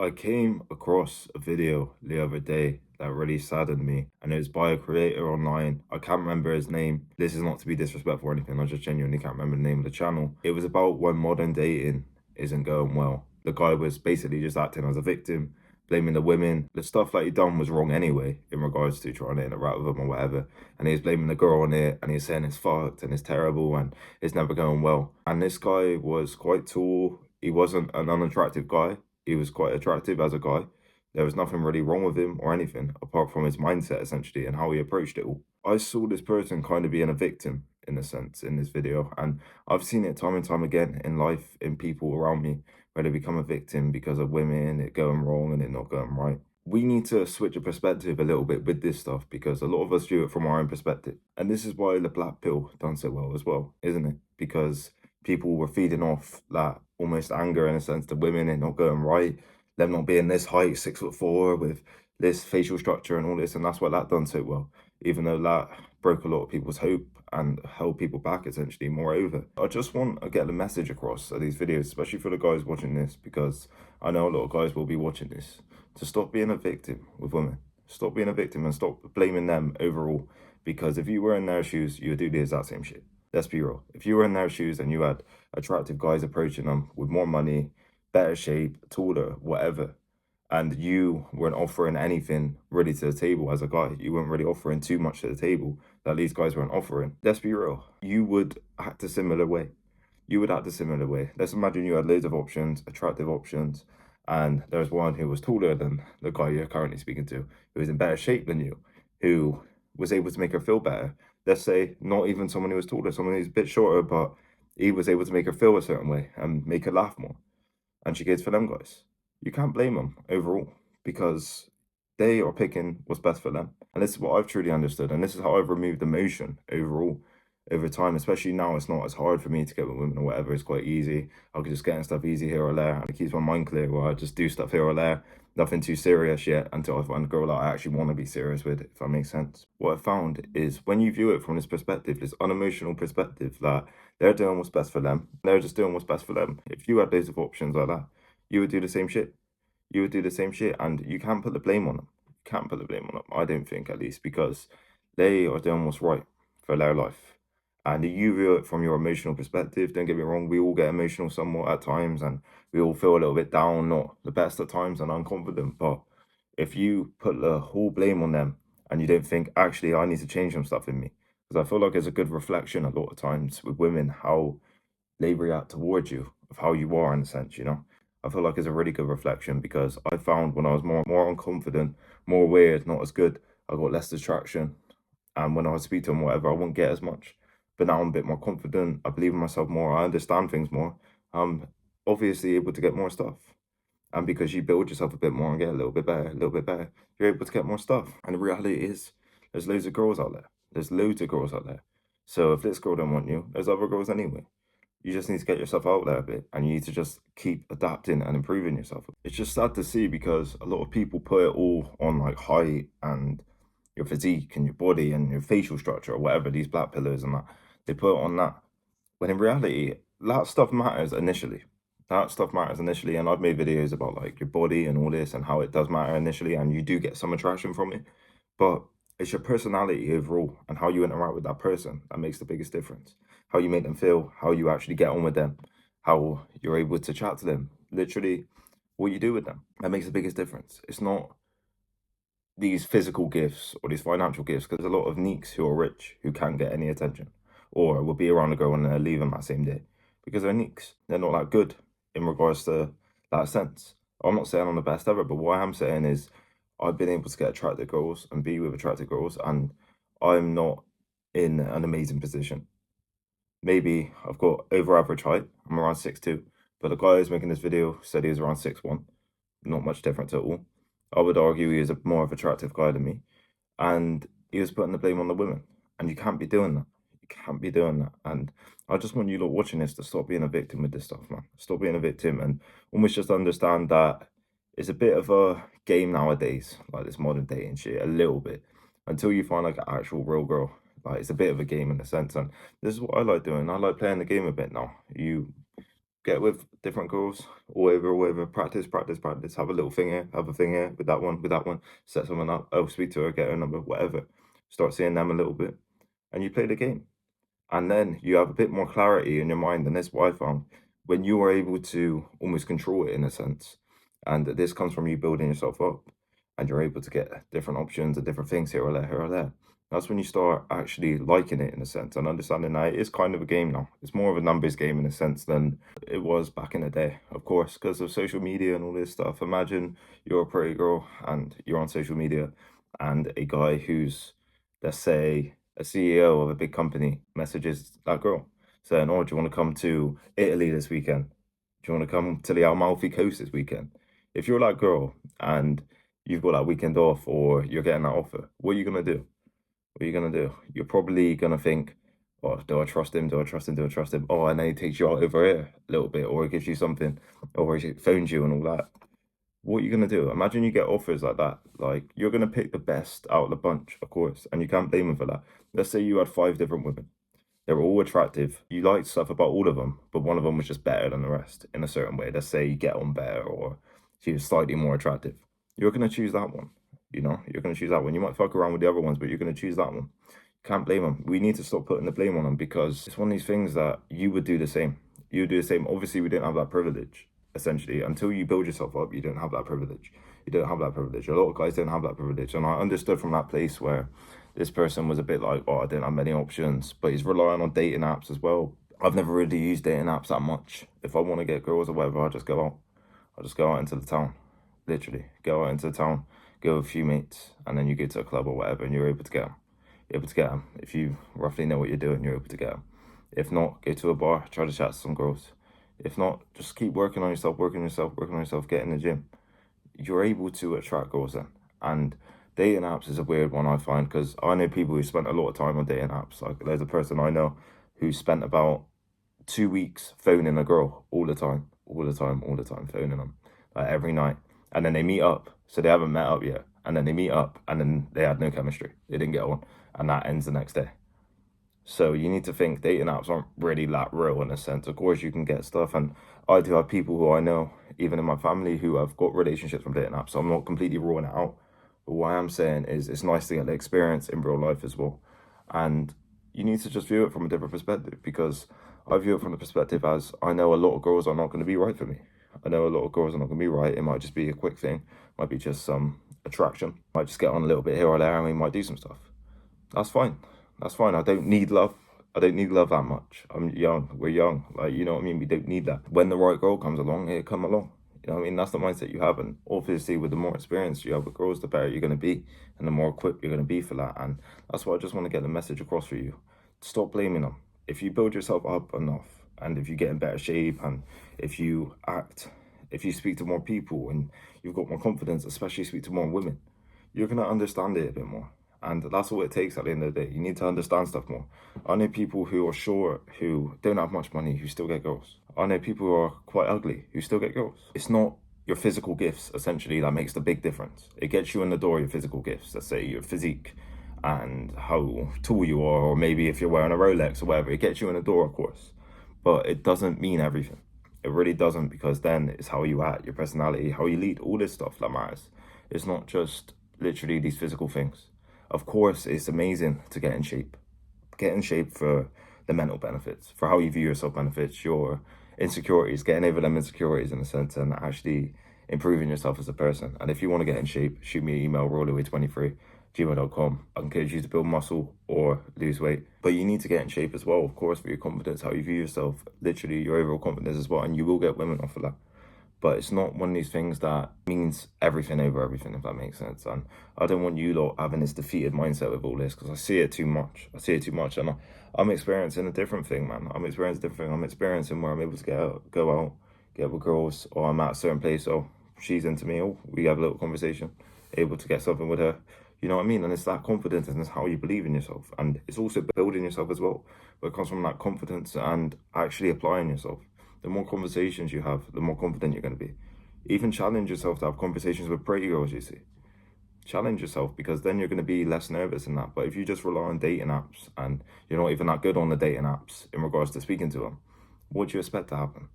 I came across a video the other day that really saddened me, and it was by a creator online. I can't remember his name. This is not to be disrespectful or anything, I just genuinely can't remember the name of the channel. It was about when modern dating isn't going well. The guy was basically just acting as a victim, blaming the women. The stuff that he done was wrong anyway, in regards to trying to interact with them or whatever. And he was blaming the girl on it, and he's saying it's fucked and it's terrible and it's never going well. And this guy was quite tall. He wasn't an unattractive guy. He was quite attractive as a guy. There was nothing really wrong with him or anything, apart from his mindset, essentially, and how he approached it all. I saw this person kind of being a victim, in a sense, in this video, and I've seen it time and time again in life, in people around me, where they become a victim because of women, it going wrong and it not going right. We need to switch a perspective a little bit with this stuff, because a lot of us do it from our own perspective. And this is why the black pill done so well as well, isn't it? Because people were feeding off that almost anger, in a sense, to women and not going right, them not being this height, 6'4", with this facial structure and all this, and that's why that done so well, even though that broke a lot of people's hope and held people back, essentially. Moreover, I just want to get the message across of these videos, especially for the guys watching this, because I know a lot of guys will be watching this, to stop being a victim with women. Stop being a victim and stop blaming them overall, because if you were in their shoes, you would do the exact same shit. Let's be real. If you were in their shoes and you had attractive guys approaching them with more money, better shape, taller, whatever, and you weren't offering anything really to the table as a guy, you weren't really offering too much to the table that these guys weren't offering, let's be real, you would act a similar way. You would act a similar way. Let's imagine you had loads of options, attractive options, and there's one who was taller than the guy you're currently speaking to, who was in better shape than you, who was able to make her feel better. Let's say not even someone who was taller, someone who's a bit shorter, but he was able to make her feel a certain way and make her laugh more. And she goes for them guys. You can't blame them overall, because they are picking what's best for them. And this is what I've truly understood. And this is how I've removed emotion overall over time, especially now. It's not as hard for me to get with women or whatever. It's quite easy. I can just get in stuff easy here or there, and it keeps my mind clear, where I just do stuff here or there, nothing too serious yet, until I find a girl that I actually want to be serious with, if that makes sense. What I found is, when you view it from this perspective, this unemotional perspective, that they're doing what's best for them, they're just doing what's best for them. If you had loads of options like that, you would do the same shit. You would do the same shit, and you can't put the blame on them. You can't put the blame on them, I don't think, at least, because they are doing what's right for their life. And you view it from your emotional perspective. Don't get me wrong, we all get emotional somewhat at times, and we all feel a little bit down, not the best at times, and unconfident. But if you put the whole blame on them and you don't think, actually, I need to change some stuff in me, because I feel like it's a good reflection a lot of times with women, how they react towards you, of how you are, in a sense, you know. I feel like it's a really good reflection, because I found when I was more unconfident, more weird, not as good, I got less distraction. And when I speak to them, whatever, I won't get as much. But now I'm a bit more confident. I believe in myself more. I understand things more. I'm obviously able to get more stuff. And because you build yourself a bit more and get a little bit better, you're able to get more stuff. And the reality is, there's loads of girls out there. There's loads of girls out there. So if this girl don't want you, there's other girls anyway. You just need to get yourself out there a bit, and you need to just keep adapting and improving yourself. It's just sad to see, because a lot of people put it all on like height and your physique and your body and your facial structure or whatever, these black pillars and that. They put it on that. When in reality, that stuff matters initially. That stuff matters initially. And I've made videos about like your body and all this and how it does matter initially, and you do get some attraction from it. But it's your personality overall and how you interact with that person that makes the biggest difference. How you make them feel, how you actually get on with them, how you're able to chat to them. Literally, what you do with them. That makes the biggest difference. It's not these physical gifts or these financial gifts, because there's a lot of neeks who are rich who can't get any attention, or will be around a girl and they'll leave them that same day because they're neeks. They're not that good in regards to that sense. I'm not saying I'm the best ever, but what I am saying is I've been able to get attractive girls and be with attractive girls, and I'm not in an amazing position. Maybe I've got over average height. I'm around 6'2", but the guy who's making this video said he was around 6'1". Not much difference at all. I would argue he is a more of attractive guy than me, and he was putting the blame on the women, and you can't be doing that. You can't be doing that. And I just want you lot watching this to stop being a victim with this stuff, man. Stop being a victim and almost just understand that it's a bit of a game nowadays, like this modern dating shit, a little bit, until you find like an actual real girl. Like, it's a bit of a game in a sense, and this is what I like doing. I like playing the game a bit now. You get with different girls, or whatever, practice, practice, practice, have a little thing here, have a thing here, with that one, set someone up, oh, speak to her, get her number, whatever. Start seeing them a little bit, and you play the game. And then you have a bit more clarity in your mind, and that's what I found. When you are able to almost control it in a sense, and this comes from you building yourself up, and you're able to get different options and different things here or there. That's when you start actually liking it in a sense and understanding that it is kind of a game now. It's more of a numbers game in a sense than it was back in the day, of course, because of social media and all this stuff. Imagine you're a pretty girl and you're on social media, and a guy who's, let's say, a CEO of a big company messages that girl saying, "Oh, do you want to come to Italy this weekend? Do you want to come to the Amalfi Coast this weekend?" If you're that girl and you've got that weekend off or you're getting that offer, what are you gonna do? What are you gonna do? You're probably gonna think, "Oh, do I trust him? Do I trust him? Do I trust him?" Oh, and then he takes you out over here a little bit, or he gives you something, or he phones you and all that. What are you gonna do? Imagine you get offers like that. Like, you're gonna pick the best out of the bunch, of course, and you can't blame him for that. Let's say you had 5 different women. They were all attractive. You liked stuff about all of them, but one of them was just better than the rest in a certain way. Let's say you get on better, or she was slightly more attractive. You're gonna choose that one. You're gonna choose that one. You might fuck around with the other ones, but you're gonna choose that one. Can't blame them. We need to stop putting the blame on them, because it's one of these things that you would do the same. You would do the same. Obviously, we didn't have that privilege. Essentially, until you build yourself up, you don't have that privilege. You don't have that privilege. A lot of guys don't have that privilege, and I understood from that place where this person was a bit like, "Oh, I didn't have many options," but he's relying on dating apps as well. I've never really used dating apps that much. If I want to get girls or whatever, I just go out. I just go out into the town. Literally, go out into the town, go with a few mates, and then you go to a club or whatever, and you're able to get them. You're able to get them. If you roughly know what you're doing, you're able to get them. If not, go to a bar, try to chat to some girls. If not, just keep working on yourself, get in the gym. You're able to attract girls then. And dating apps is a weird one, I find, because I know people who spent a lot of time on dating apps. Like, there's a person I know who spent about 2 weeks phoning a girl all the time, phoning them, like every night. And then they meet up. So they haven't met up yet. And then they meet up, and then they had no chemistry. They didn't get on. And that ends the next day. So you need to think dating apps aren't really that real in a sense. Of course, you can get stuff, and I do have people who I know, even in my family, who have got relationships from dating apps. So I'm not completely ruling it out. But what I am saying is it's nice to get the experience in real life as well. And you need to just view it from a different perspective, because I view it from the perspective as, I know a lot of girls are not going to be right for me. I know a lot of girls are not going to be right. It might just be a quick thing. Might be just some attraction. Might just get on a little bit here or there, and we might do some stuff. That's fine. That's fine. I don't need love. I don't need love that much. I'm young. We're young. Like, you know what I mean? We don't need that. When the right girl comes along, it'll come along. You know what I mean? That's the mindset you have. And obviously, with the more experience you have with girls, the better you're going to be, and the more equipped you're going to be for that. And that's why I just want to get the message across for you. Stop blaming them. If you build yourself up enough, and if you get in better shape, and if you speak to more people, and you've got more confidence, especially speak to more women, you're going to understand it a bit more. And that's all it takes at the end of the day. You need to understand stuff more. I know people who are short, who don't have much money, who still get girls. I know people who are quite ugly, who still get girls. It's not your physical gifts, essentially, that makes the big difference. It gets you in the door, your physical gifts. Let's say your physique and how tall you are, or maybe if you're wearing a Rolex or whatever. It gets you in the door, of course. But it doesn't mean everything. It really doesn't, because then it's how you act, your personality, how you lead, all this stuff that matters. It's not just literally these physical things. Of course, it's amazing to get in shape. Get in shape for the mental benefits, for how you view yourself benefits, your insecurities, getting over them insecurities in a sense, and actually improving yourself as a person. And if you want to get in shape, shoot me an email, rollaway23@gmail.com. I can encourage you to build muscle or lose weight. But you need to get in shape as well, of course, for your confidence, how you view yourself, literally your overall confidence as well. And you will get women off of that. But it's not one of these things that means everything over everything, if that makes sense. And I don't want you lot having this defeated mindset with all this, because I see it too much. And I'm experiencing a different thing, man. I'm experiencing where I'm able to go out, get with girls, or I'm at a certain place, or she's into me, or we have a little conversation, able to get something with her. You know what I mean? And it's that confidence, and it's how you believe in yourself. And it's also building yourself as well. But it comes from that confidence and actually applying yourself. The more conversations you have, the more confident you're going to be. Even challenge yourself to have conversations with pretty girls, you see. Challenge yourself, because then you're going to be less nervous in that. But if you just rely on dating apps, and you're not even that good on the dating apps in regards to speaking to them, what do you expect to happen?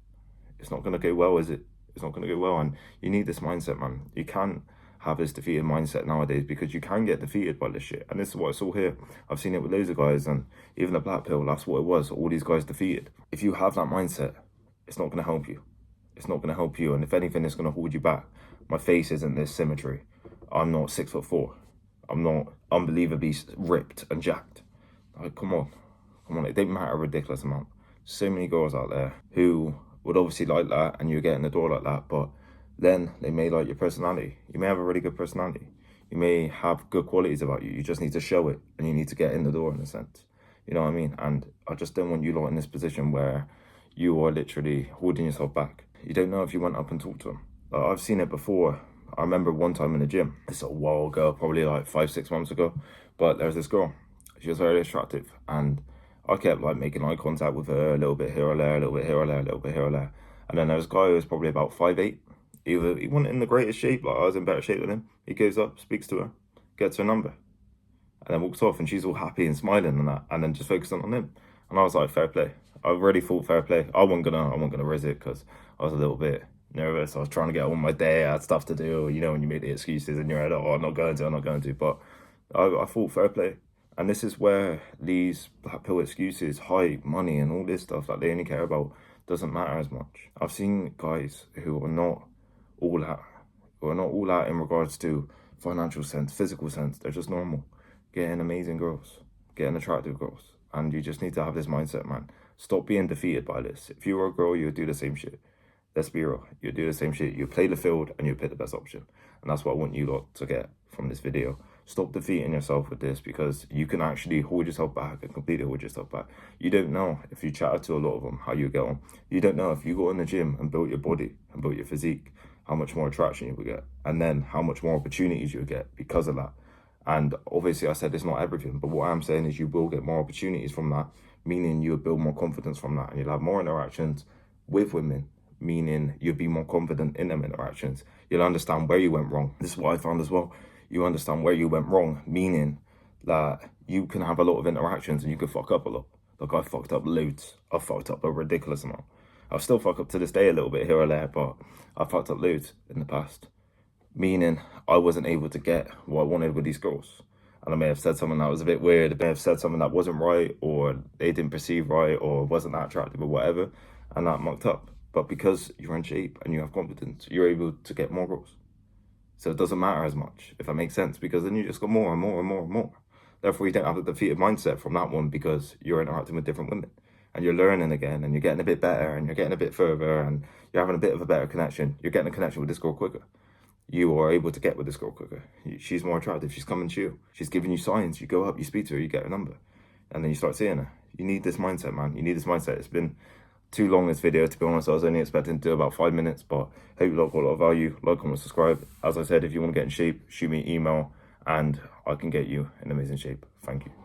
It's not going to go well, is it? It's not going to go well. And you need this mindset, man. You can't have this defeated mindset nowadays, because you can get defeated by this shit. And this is what I saw here. I've seen it with loads of guys, and even the black pill, that's what it was. All these guys defeated. If you have that mindset, it's not going to help you. It's not going to help you. And if anything, it's going to hold you back. My face isn't this symmetry. I'm not 6'4". I'm not unbelievably ripped and jacked. Like, come on. It didn't matter a ridiculous amount. So many girls out there who would obviously like that, and you get in the door like that, but then they may like your personality. You may have a really good personality. You may have good qualities about you. You just need to show it, and you need to get in the door in a sense. You know what I mean? And I just don't want you lot in this position where you are literally holding yourself back. You don't know if you went up and talked to them. Like, I've seen it before. I remember one time in the gym, it's a while ago, probably like 5-6 months ago, but there was this girl. She was very attractive, and I kept like making eye contact with her, a little bit here or there, a little bit here or there, a little bit here or there. And then there was a guy who was probably about 5'8". He wasn't in the greatest shape, like I was in better shape than him. He goes up, speaks to her, gets her number, and then walks off, and she's all happy and smiling and that, and then just focusing on him. And I was like, fair play. I really thought fair play. I wasn't gonna risk it, because I was a little bit nervous. I was trying to get on my day. I had stuff to do. You know, when you make the excuses in your head, oh, I'm not going to. But I thought fair play. And this is where these black pill excuses, height, money, and all this stuff that they only care about doesn't matter as much. I've seen guys who are not all out in regards to financial sense, physical sense. They're just normal, getting amazing girls, getting attractive girls. And you just need to have this mindset, man. Stop being defeated by this. If you were a girl, you would do the same shit. Let's be real. You do the same shit. You play the field and you pick the best option. And that's what I want you lot to get from this video. Stop defeating yourself with this, because you can actually hold yourself back and completely hold yourself back. You don't know, if you chatted to a lot of them, how you get on. You don't know if you go in the gym and built your body and built your physique, how much more attraction you would get. And then how much more opportunities you would get because of that. And obviously I said it's not everything, but what I'm saying is you will get more opportunities from that, meaning you'll build more confidence from that, and you'll have more interactions with women, meaning you'll be more confident in them interactions. You'll understand where you went wrong. This is what I found as well. You understand where you went wrong, meaning that you can have a lot of interactions and you can fuck up a lot. Like, I fucked up loads. I fucked up a ridiculous amount. I'll still fuck up to this day a little bit here or there, but I fucked up loads in the past. Meaning I wasn't able to get what I wanted with these girls. And I may have said something that was a bit weird. I may have said something that wasn't right, or they didn't perceive right, or wasn't that attractive or whatever. And that mucked up. But because you're in shape and you have confidence, you're able to get more girls. So it doesn't matter as much, if that makes sense, because then you just got more and more and more and more. Therefore, you don't have a defeated mindset from that one, because you're interacting with different women and you're learning again, and you're getting a bit better, and you're getting a bit further, and you're having a bit of a better connection. You're getting a connection with this girl quicker. You are able to get with this girl quicker. She's more attractive. She's coming to you. She's giving you signs. You go up, you speak to her, you get her number, and then you start seeing her. You need this mindset, man. You need this mindset. It's been too long, this video, to be honest. I was only expecting to do about 5 minutes, but hope you got a lot of value. Like, comment, subscribe. As I said, if you want to get in shape, shoot me an email and I can get you in amazing shape. Thank you.